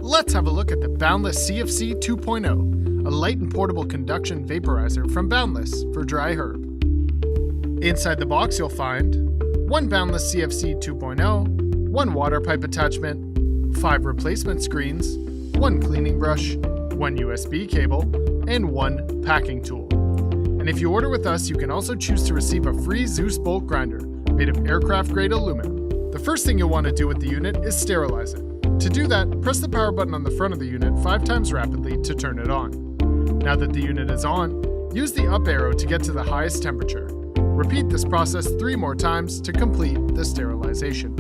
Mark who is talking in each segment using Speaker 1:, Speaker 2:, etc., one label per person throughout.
Speaker 1: let's have a look at the Boundless CFC 2.0, a light and portable conduction vaporizer from Boundless for dry herb. Inside the box you'll find one Boundless CFC 2.0, one water pipe attachment, 5 replacement screens, one cleaning brush, one USB cable, and one packing tool. And if you order with us, you can also choose to receive a free Zeus bolt grinder made of aircraft-grade aluminum. The first thing you'll want to do with the unit is sterilize it. To do that, press the power button on the front of the unit 5 times rapidly to turn it on. Now that the unit is on, use the up arrow to get to the highest temperature. Repeat this process 3 more times to complete the sterilization.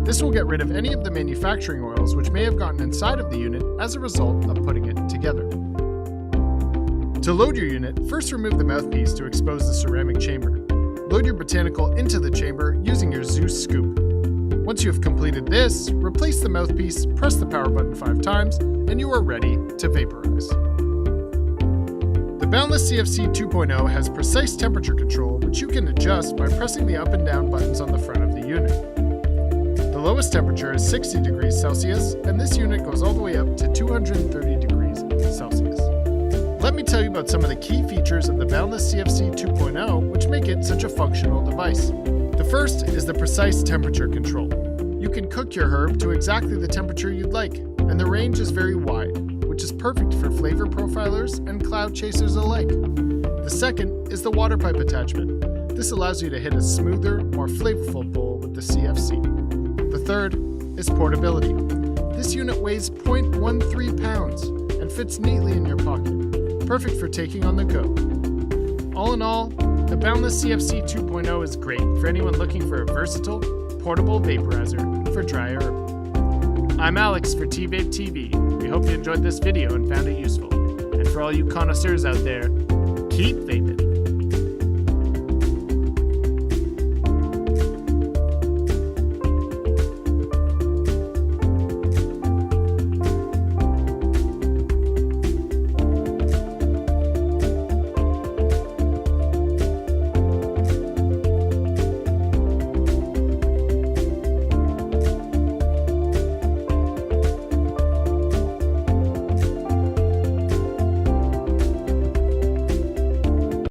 Speaker 1: This will get rid of any of the manufacturing oils which may have gotten inside of the unit as a result of putting it together. To load your unit, first remove the mouthpiece to expose the ceramic chamber. Load your botanical into the chamber using your Zeus scoop. Once you have completed this, replace the mouthpiece, press the power button 5 times, and you are ready to vaporize. The Boundless CFC 2.0 has precise temperature control, which you can adjust by pressing the up and down buttons on the front of the unit. The lowest temperature is 60 degrees Celsius, and this unit goes all the way up to 230 degrees Celsius. Let me tell you about some of the key features of the Boundless CFC 2.0 which make it such a functional device. The first is the precise temperature control. You can cook your herb to exactly the temperature you'd like, and the range is very wide, which is perfect for flavor profilers and cloud chasers alike. The second is the water pipe attachment. This allows you to hit a smoother, more flavorful bowl with the CFC. The third is portability. This unit weighs 0.13 pounds and fits neatly in your pocket, perfect for taking on the go. All in all, the Boundless CFC 2.0 is great for anyone looking for a versatile, portable vaporizer for dry herb. I'm Alex for T-Vape TV. We hope you enjoyed this video and found it useful. And for all you connoisseurs out there, keep vaping.